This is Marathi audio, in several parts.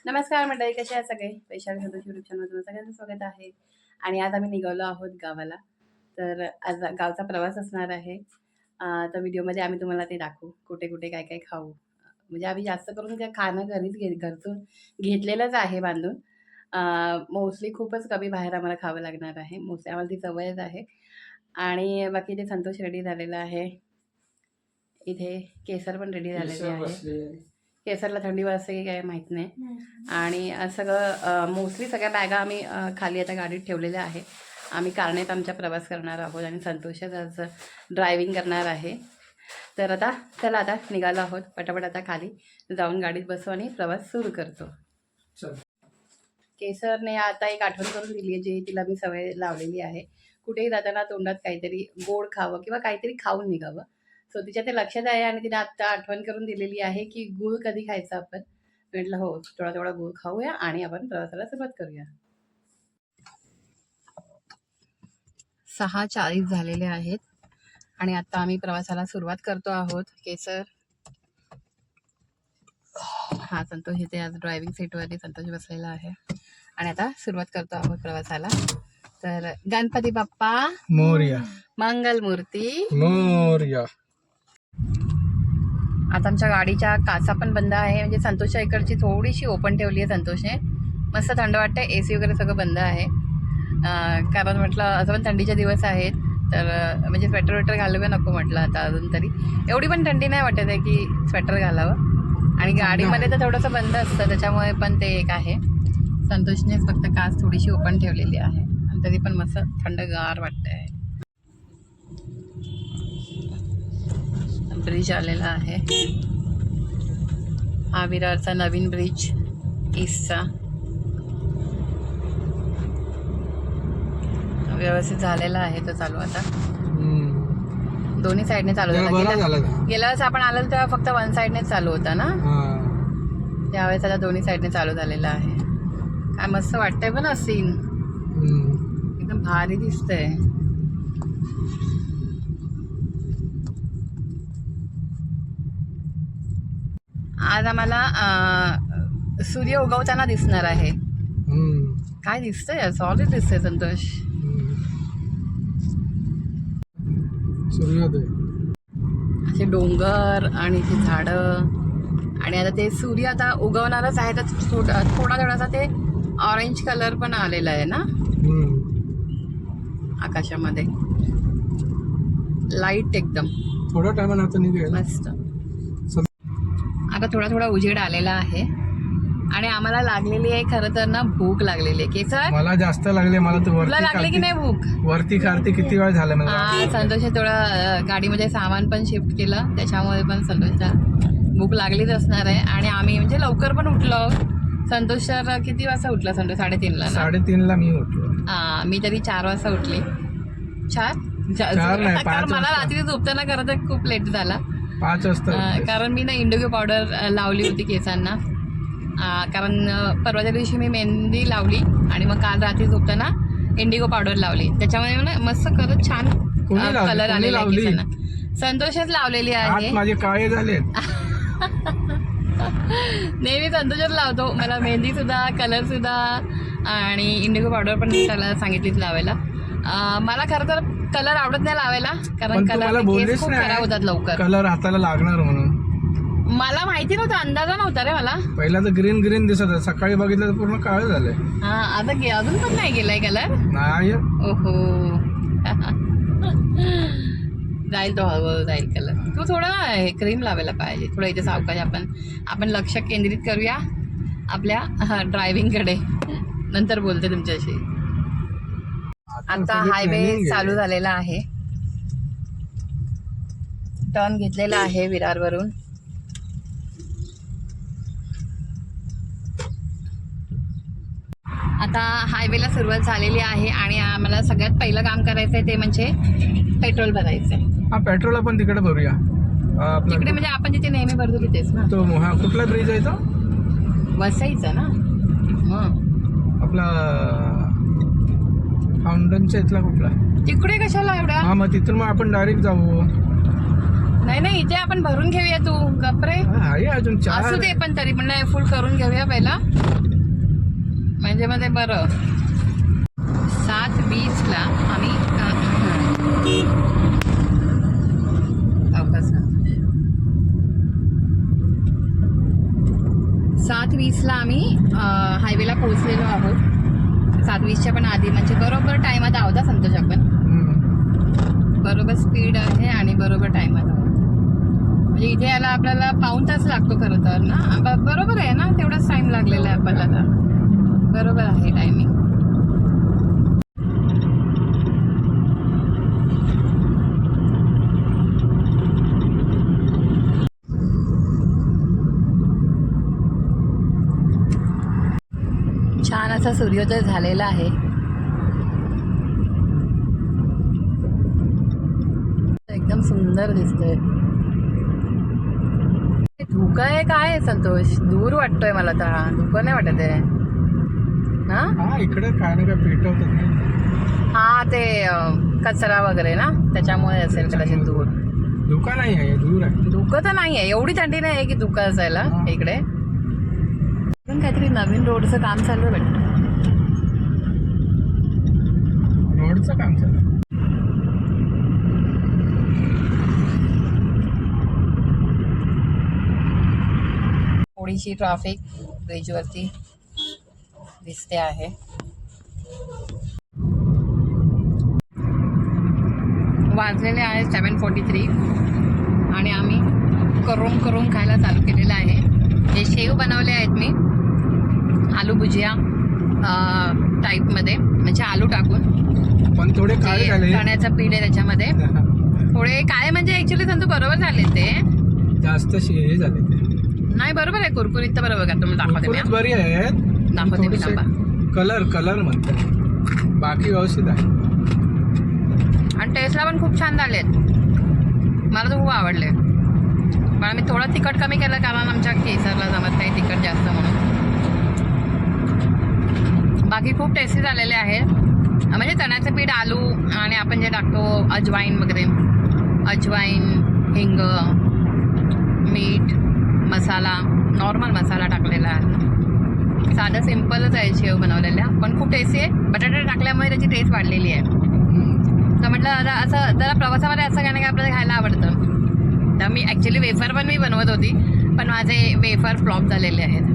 नमस्कार मंडळी, कसे आहेत सगळे? वैशाली संतोष यूट्यूब चॅनलवर सगळ्यांचं स्वागत आहे. आणि आज आम्ही निघालो आहोत गावाला. तर आज गावचा प्रवास असणार आहे. तर व्हिडिओमध्ये आम्ही तुम्हाला ते दाखवू, कुठे कुठे काय काय खाऊ. म्हणजे आम्ही जास्त करून ते खाणं घरतून घेतलेलंच आहे बांधून. मोस्टली खूपच कमी बाहेर आम्हाला खावं लागणार आहे. मोस्टली आम्हाला ती सवयच आहे. आणि बाकी ते संतोष रेडी झालेला आहे. इथे केसर पण रेडी झालेले आहे. केसरला थंडी वाजते की काय माहीत नाही. आणि सगळं मोस्टली सगळ्या बॅगा आम्ही खाली आता गाडीत ठेवलेल्या आहे. आम्ही कारनेत आमचा प्रवास करणार आहोत आणि संतोषच आज ड्रायव्हिंग करणार आहे. तर आता चला, आता निघालो आहोत. पटापट आता खाली जाऊन गाडीत बसू आणि प्रवास सुरू करतो. केसरने आता एक आठवण करून दिली आहे, जी तिला मी सवय लावलेली आहे. कुठेही जाताना तोंडात काहीतरी गोड खावं किंवा काहीतरी खाऊन निघावं. सो तिच्या ते लक्षात आहे आणि तिने आत्ता आठवण करून दिलेली आहे की गूळ कधी खायचा आपण. म्हटलं हो, थोडा थोडा गूळ खाऊया आणि आपण प्रवासाला सुरुवात करूया. 6:40 झालेले आहेत आणि आता आम्ही प्रवासाला सुरुवात करतो आहोत. केसर हा संतोष इथे आज ड्रायव्हिंग सीटवरती संतोष बसलेला आहे आणि आता सुरुवात करतो आहोत प्रवासाला. तर गणपती बाप्पा मोरया, मंगल मूर्ती मोरया. आता आमच्या गाडीच्या काचा पण बंद आहे. म्हणजे संतोषच्या इकडची थोडीशी ओपन ठेवली आहे संतोषने. मस्त थंड वाटतं. AC वगैरे सगळं बंद आहे. कारण म्हटलं असं पण थंडीचे दिवस आहेत, तर म्हणजे स्वेटर वेटर घालावं नको म्हटलं आता अजून तरी. एवढी पण थंडी नाही वाटत आहे की स्वेटर घालावं. आणि गाडीमध्ये तर थोडंसं बंद असतं, त्याच्यामुळे पण ते एक आहे. संतोषनेच फक्त काच थोडीशी ओपन ठेवलेली आहे आणि तरी पण मस्त थंडगार वाटतं आहे. ब्रिज आलेला आहे. हा विरारचा नवीन ब्रिज ईस्टचा व्यवस्थित झालेला आहे. तो चालू आता दोन्ही साईडने चालू झाला. गेल्या वेळेस आपण आलो तेव्हा फक्त वन साईडने चालू होता ना, त्यावेळेस आता दोन्ही साईडने चालू झालेला आहे. काय मस्त वाटतंय पण सीन, एकदम भारी दिसतंय. आज आम्हाला सूर्य उगवताना दिसणार आहे. काय दिसतंय? सॉलिड दिसतंय संतोष. सूर्योदय, असे डोंगर आणि ते झाडं. आणि आता ते सूर्य आता उगवणारच आहे, तर थोडा थोडासा ते ऑरेंज कलर पण आलेला आहे ना आकाशामध्ये. लाईट एकदम थोडा टाइम आता निघेल मस्त. आता थोडा उजेड आलेला आहे आणि आम्हाला लागलेली आहे खरं तर ना भूक लागलेली आहे. केसर मला जास्त लागले. मला तर तुला लागली की नाही भूक? वरती खालती किती वेळ झाला मला. संतोषने थोडं गाडीमध्ये सामान पण शिफ्ट केलं, त्याच्यामुळे पण संतोषला भूक लागलीच असणार आहे. आणि आम्ही म्हणजे लवकर पण उठलो. संतोष किती वाजता उठला? संतोष 3:30ला. 3:30ला मी उठलो. मी तरी 4 वाजता उठली. 4 नाही, 5 मला रात्री झोपताना खरं तर खूप लेट झाला. 5 वाजता. कारण मी ना इंडिगो पावडर लावली होती केसांना. कारण परवाच्या दिवशी मी मेहंदी लावली आणि मग काल रात्री झोपताना इंडिगो पावडर लावली, त्याच्यामुळे ना मस्त करत छान कलर आलेला आहे केसांना. संतोषच लावलेली आहे. माझे काळे झाले. नेहमी संतोषच लावतो. मला मेहंदी सुद्धा, कलर सुद्धा आणि इंडिगो पावडर पण त्याला सांगितलीच लावायला. मला खरं तर कलर आवडत नाही लावायला, कारण कलर केस खूप खराब होतात लवकर. कलर हाताला लागणार म्हणून मला माहिती नव्हतं, अंदाजा नव्हता रे मला. पहिला तर ग्रीन दिसत होतं, सकाळी बघितलं तर पूर्ण काळं झालंय. आता अजून पण नाही गेलाय कलर? नाही. ओहो. जाईल तो, हळूहळू जाईल कलर. तू थोडा क्रीम लावायला पाहिजे. थोडं इथे सावकाश आपण लक्ष केंद्रित करूया आपल्या ड्रायव्हिंगकडे. नंतर बोलते तुमच्याशी. आता हायवे चालू झालेला आहे. टर्न घेतलेला आहे विरारवरून. आता हायवेला सुरुवात झालेली आहे आणि आम्हाला सगळ्यात पहिलं काम करायचं आहे ते म्हणजे पेट्रोल भरायचं आहे. हा, पेट्रोल आपण तिकडे भरूया. तिकडे म्हणजे आपण जिथे नेहमी भरतो तिथेच ना. तो कुठला ब्रिज आहे तो? वसईचा ना. आपला फाउंटनच्या इथला कुठला? तिकडे कशाला एवढा? मग तिथून मग आपण डायरेक्ट जाऊ. नाही नाही इथे आपण भरून घेऊया तू गपरे आहे अजून असू 4. दे पण तरी पण नाही फुल करून घेऊया पहिला म्हणजे मग ते बरं 7:20 आम्ही 7:20 आम्ही हायवेला पोहोचलेलो आहोत 7:20च्या पण आधी म्हणजे बरोबर टायमात आहोत संतोष आपण बरोबर स्पीड आहे आणि बरोबर टायमात आहोत म्हणजे इथे यायला आपल्याला पाऊण तास लागतो खरं तर ना बरोबर आहे ना तेवढाच टाइम लागलेला आहे आपल्याला बरोबर आहे टायमिंग छान असा सूर्योदय झालेला आहे एकदम सुंदर दिसतोय धुकं आहे काय संतोष दूर वाटतोय मला तर धुकं नाही वाटत आहे ना हा इकडे काय ना काय पेटवतात नाही हा ते कचरा वगैरे ना त्याच्यामुळे असेल कदाचित दूर धुका नाही आहे दूर आहे धुकं तर नाही आहे एवढी थंडी नाही आहे की धुकं असायला इकडे पण काहीतरी नवीन रोडचं काम चालू आहे वाटतं रोडचं काम चालू आहे. थोडीशी ट्रॅफिक ब्रिजवरती दिसते आहे वाजलेले आहे 7:43 आणि आम्ही करून खायला चालू केलेलं आहे हे शेव बनवले आहेत मी आलू भुजिया टाईपमध्ये म्हणजे आलू टाकून पण थोडे काळे झाले चण्याचं पीठ आहे त्याच्यामध्ये थोडे काय म्हणजे ऍक्च्युली संतू बरोबर झाले ते जास्त हे झाले ते नाही बरोबर आहे कुरकुरीत तर बरोबर का तुम्हाला दाखवते मी बरी आहेत दाखवते मी थांबा कलर म्हणतात बाकी व्यवस्थित आहे आणि टेस्टला पण खूप छान झालेत मला तर खूप आवडले पण मी थोडं तिखट कमी केलं कारण आमच्या केसरला जमत नाही तिखट जास्त म्हणून बाकी खूप टेस्टी झालेले आहेत म्हणजे चण्याचं पीठ आलू आणि आपण जे टाकतो अजवाईन वगैरे अजवाईन हिंग मीठ मसाला नॉर्मल मसाला टाकलेला आहे साधं सिम्पलच आहे शेव बनवलेल्या पण खूप टेस्टी आहे बटाटे टाकल्यामुळे त्याची टेस्ट वाढलेली आहे तर म्हटलं असं जरा प्रवासामध्ये असं काय नाही आपल्याला खायला आवडतं तर मी ॲक्च्युली वेफर पण मी बनवत होती पण माझे वेफर फ्लॉप झालेले आहेत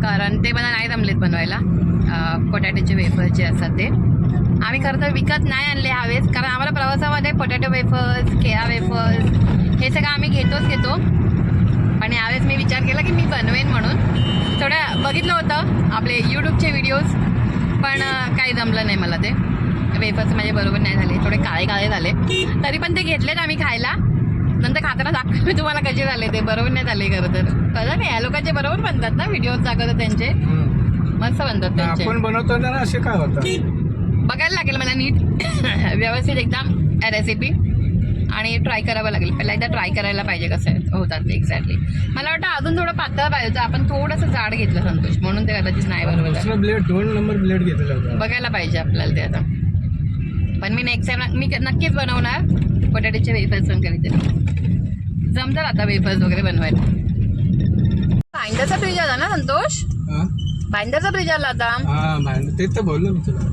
कारण ते मला नाही जमलेत बनवायला पोटॅटोचे वेफर्स जे असतात ते आम्ही खरं तर विकत नाही आणले हवेच कारण आम्हाला प्रवासामध्ये पोटॅटो वेफर्स केळा वेफर्स हे सगळं आम्ही घेतो आणि यावेळेस मी विचार केला की मी बनवेन म्हणून थोडं बघितलं होतं आपले यूट्यूबचे व्हिडिओज पण काही जमलं नाही मला ते वेफर्स माझे बरोबर नाही झाले थोडे काळे झाले तरी पण ते घेतलेत आम्ही खायला नंतर खाताना दाखवलं मी तुम्हाला कसे झाले ते बरोबर नाही झाले खरं तर कळलं नाही या लोकांचे बरोबर बनतात ना व्हिडिओज दाखवतात त्यांचे मस्त बनतात त्यांचे आपण बनवतो ना असे काय होतं बघायला लागेल मला नीट व्यवस्थित एकदम रेसिपी आणि ट्राय करावं लागेल पहिला एकदा ट्राय करायला पाहिजे कसं होतात ते एक्झॅक्टली मला वाटतं अजून थोडं पातळ पाहिजे होतं आपण थोडंसं जाड घेतलं संतोष म्हणून ते कदाचित नाही बरोबर झालं. ब्लेड 2 नंबर ब्लेड घेतला होता बघायला पाहिजे आपल्याला ते आता पण मी नेक्स्ट टाइम मी नक्कीच बनवणार पोटॅटोचे वेफर्स पण कधीतरी जमतात आता वेफर्स वगैरे बनवायला बाइंडरचा फ्रीज आला ना संतोष बाइंडरचा फ्रीज आला आता हा ते तर बोललो मी तुला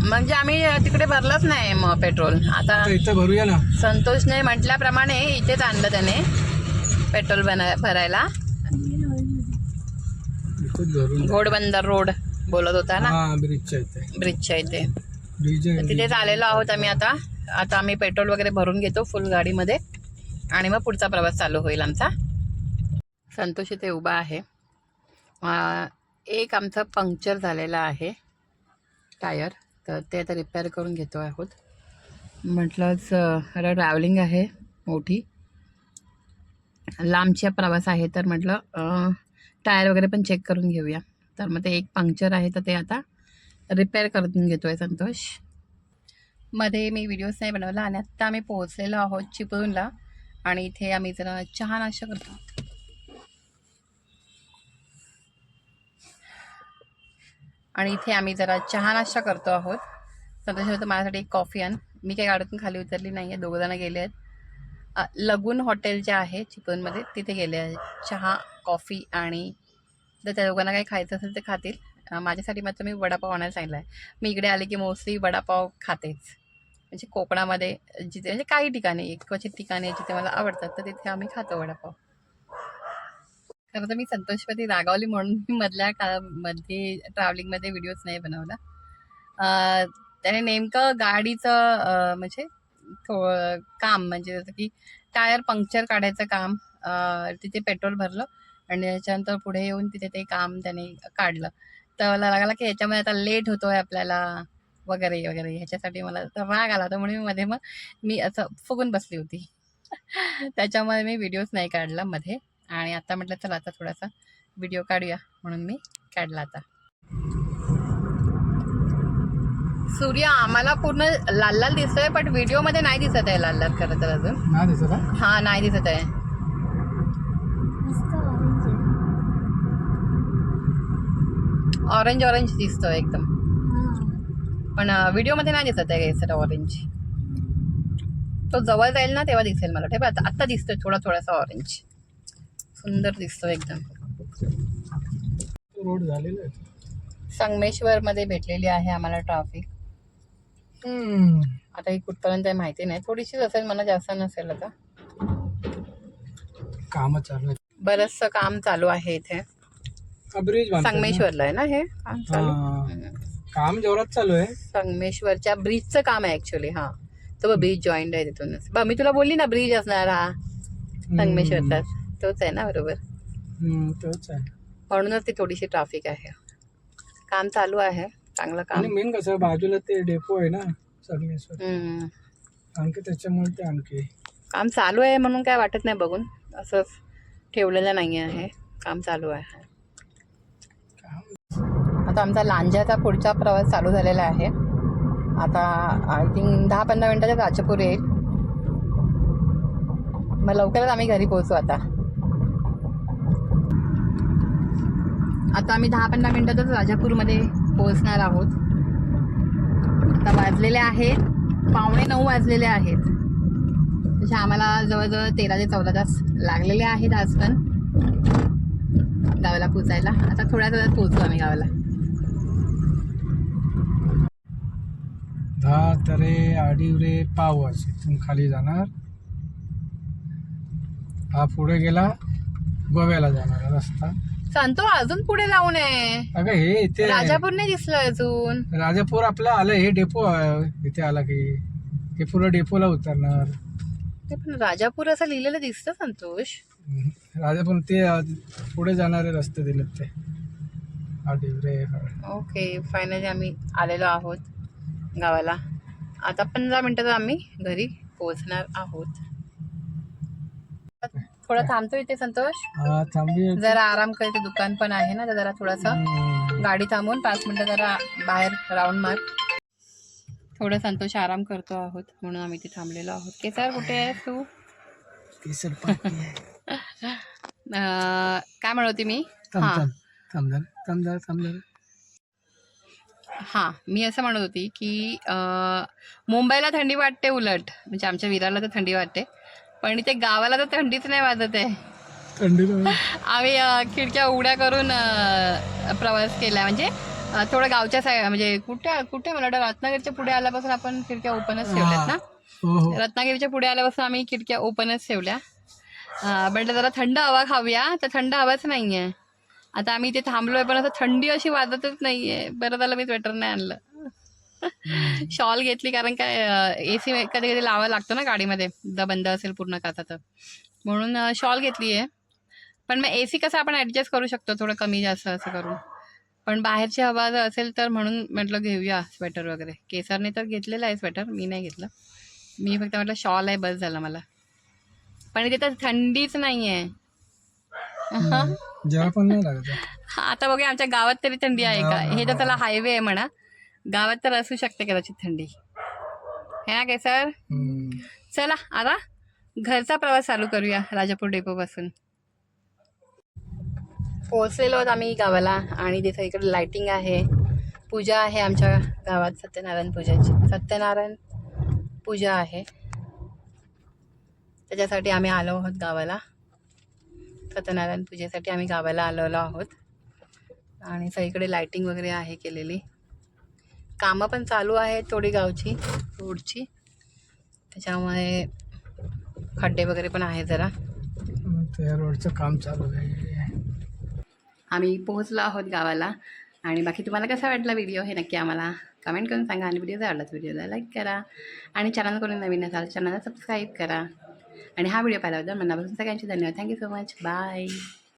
म्हणजे आम्ही तिकडे भरलंच नाही मग पेट्रोल आता इथं भरूया ना संतोषने म्हटल्याप्रमाणे इथेच आणलं त्याने पेट्रोल भरायला घोडबंदर रोड बोलत होता ना ब्रिजच्या इथे तिथेच आलेलो आहोत आम्ही आता आम्ही पेट्रोल वगैरे भरून घेतो फुल गाडीमध्ये आणि मग पुढचा प्रवास चालू होईल आमचा संतोष इथे उभा आहे एक आमचा पंक्चर झालेला आहे टायर तर ते आता रिपेअर करून घेतो आहोत म्हटलंच ट्रॅव्हलिंग आहे मोठी लांबचा प्रवास आहे तर म्हटलं टायर वगैरे पण चेक करून घेऊया तर मग ते एक पंक्चर आहे तर ते आता रिपेअर करून घेतो आहे संतोष मध्ये मी व्हिडिओज नाही बनवला आणि आत्ता आम्ही पोहोचलेलो आहोत चिपळूणला आणि इथे आम्ही जरा चहा नाश्ता करतो आणि इथे आम्ही जरा चहा नाश्ता करतो आहोत संतोष होतं माझ्यासाठी एक कॉफी आण मी काही गाडीतून खाली उतरली नाही आहे दोघंजणं गेले आहेत लगून हॉटेल जे आहे चिपळूणमध्ये तिथे गेले आहे. चहा, कॉफी आणि जर त्या लोकांना काही खायचं असेल ते खातील. माझ्यासाठी मात्र मी वडापाव आणायला सांगितलं आहे. मी इकडे आले की मोस्टली वडापाव खातेच. म्हणजे कोकणामध्ये जिथे म्हणजे काही ठिकाणी एक क्वचित ठिकाणी जिथे मला आवडतात तर तिथे आम्ही खातो वडापाव. खरं तर मी संतोषवरती रागावली म्हणून मी मधल्या काळामध्ये ट्रॅव्हलिंगमध्ये व्हिडिओज नाही बनवला. त्याने नेमकं गाडीचं म्हणजे काम म्हणजे जसं की टायर पंक्चर काढायचं काम तिथे पेट्रोल भरलं आणि त्याच्यानंतर पुढे येऊन तिथे ते काम त्याने काढलं. तर मला लागला की ह्याच्यामध्ये आता लेट होतोय आपल्याला वगैरे वगैरे ह्याच्यासाठी मला तर राग आला होता म्हणून मध्ये मग मी असं फुगून बसली होती. त्याच्यामुळे मी व्हिडिओज नाही काढला मध्ये आणि आता म्हटलं चला आता थोडासा व्हिडिओ काढूया म्हणून मी काढला आता. सूर्य आम्हाला पूर्ण लाल लाल दिसतोय पण व्हिडिओमध्ये नाही दिसत आहे लाल लाल खरं तर अजून. नाही दिसत आहे? हा नाही दिसत आहे. ऑरेंज ऑरेंज दिसतोय एकदम पण व्हिडिओमध्ये नाही दिसत आहे सर ऑरेंज. तो जवळ जाईल ना तेव्हा दिसेल मला. ठेवा आता दिसतोय थोडा थोडासा ऑरेंज सुंदर दिसतोय एकदम. रोड झालेला आहे. संगमेश्वर मध्ये भेटलेली आहे आम्हाला ट्रॅफिक. आता ही कुठपर्यंत आहे माहिती नाही. थोडीशीच असेल मला जास्त नसेल. आता काम चालू आहे. बरंचसं काम चालू आहे इथे. ब्रिज संगमेश्वरला आहे ना हे काम चालू. काम जोरात चालू आहे. संगमेश्वरच्या ब्रिजचं काम आहे ऍक्च्युली. हा तो ब्रिज जॉईंट आहे तिथूनच. मी तुला बोलली ना ब्रिज असणार हा संगमेश्वरचा तोच आहे ना बरोबर. तोच आहे म्हणूनच ती थोडीशी ट्रॅफिक आहे. काम चालू आहे चांगलं काम. मेन कसं बाजूला ते डेपो आहे ना संगमेश्वर आणखी त्याच्यामुळे ते आणखी काम चालू आहे म्हणून काय वाटत नाही बघून. असं ठेवलेलं नाही आहे काम चालू आहे. आता आमचा लांजाचा पुढचा प्रवास चालू झालेला आहे. आता आय थिंक 10-15 मिनिटात राजापूर येईल. मग लवकरच आम्ही घरी पोहोचू. आता आम्ही 10-15 मिनिटातच राजापूरमध्ये पोहोचणार आहोत. आता वाजलेले आहेत 8:45 वाजलेले आहेत. म्हणजे आम्हाला जवळजवळ 13 ते 14 तास लागलेले आहेत आज पण गावाला पोचायला. आता थोड्या वेळात पोहोचू आम्ही गावाला. 10 तरे आडिवरे पावस इथून खाली जाणार. हा पुढे गेला गोव्याला जाणार रस्ता. सांगतो अजून पुढे जाऊ नये. अगं हे इथे राजापूर नाही दिसलं अजून. राजापूर आपलं आलं. हे डेपो इथे आला की हे पुढे डेपोला उतरणार. ते पण राजापूर असं लिहिलेलं दिसतं संतोष. राजापूर ते पुढे जाणारे रस्ते दिलेत ते आडिवरे. ओके फायनली आम्ही आलेलो आहोत गावाला. आता 15 मिनिटात आम्ही घरी पोहोचणार आहोत. थोडं थांबतो इथे संतोष. हा थांबी जरा आराम करते. दुकान पण आहे ना तर जरा थोडासा गाडी थांबवून 5 मिनिटं जरा बाहेर राऊंड मार. थोडं संतोष आराम करतो आहोत म्हणून आम्ही इथे थांबलेलो आहोत. केसर कुठे आहेस तू? केसर काय म्हणते मी. हां मी असं म्हणत होती की मुंबईला थंडी वाटते उलट. म्हणजे आमच्या विरारला तर थंडी वाटते पण इथे गावाला तर थंडीच नाही वाजत आहे. आम्ही खिडक्या उघड्या करून प्रवास केला. म्हणजे थोडं गावच्या साईड म्हणजे कुठे मला वाटतं रत्नागिरीच्या पुढे आल्यापासून आपण खिडक्या ओपनच ठेवल्यात ना. रत्नागिरीच्या पुढे आल्यापासून आम्ही खिडक्या ओपनच ठेवल्या. म्हटलं जरा थंड हवा खाऊया तर थंड हवाच नाही आहे. आता आम्ही इथे थांबलोय पण असं थंडी अशी वाजतच नाही आहे. बरं झालं मी स्वेटर नाही आणलं. शॉल घेतली कारण काय AC कधी कधी लावायला लागतो ना गाडीमध्ये बंद असेल पूर्ण काचा तर म्हणून शॉल घेतली आहे. पण मग AC कसं आपण ॲडजस्ट करू शकतो थोडं कमी जास्त असं करून. पण बाहेरची हवा जर असेल तर म्हणून म्हटलं घेऊया स्वेटर वगैरे. केसरने तर घेतलेलं आहे स्वेटर मी नाही घेतलं. मी फक्त म्हटलं शॉल आहे बस झालं मला. पण इथे तर थंडीच नाही आहे. आता बघूया आमच्या गावात तरी थंडी आहे का. हे तर त्याला हायवे आहे म्हणा. गावात तर असू शकते कदाचित थंडी है ना केसर. चला आता घरचा प्रवास चालू करूया राजापूर डेपोपासून. पोहोचलेलो आहोत आम्ही गावाला आणि तिथे इकडे लाइटिंग आहे. पूजा आहे आमच्या गावात सत्यनारायण पूजा आहे. त्याच्यासाठी आम्ही आलो आहोत गावाला. सत्यनारायण पूजेसाठी आम्ही गावाला आलेलो आहोत. आणि सगळीकडे लाईटिंग वगैरे आहे केलेली. कामं पण चालू आहेत थोडी गावची रोडची, त्याच्यामुळे खड्डे वगैरे पण आहे जरा. त्या रोडचं काम चालू आहे. आम्ही पोहोचलो आहोत गावाला. आणि बाकी तुम्हाला कसा वाटला व्हिडिओ हे नक्की आम्हाला कमेंट करून सांगा. आणि व्हिडिओ जर आवडला तर व्हिडिओला लाईक करा. आणि चॅनल करून नवीन असाल चॅनलला सबस्क्राईब करा. आणि हा व्हिडिओ पाहिल्याबद्दल मनापासून सगळ्यांचे धन्यवाद. Thank you so much. बाय.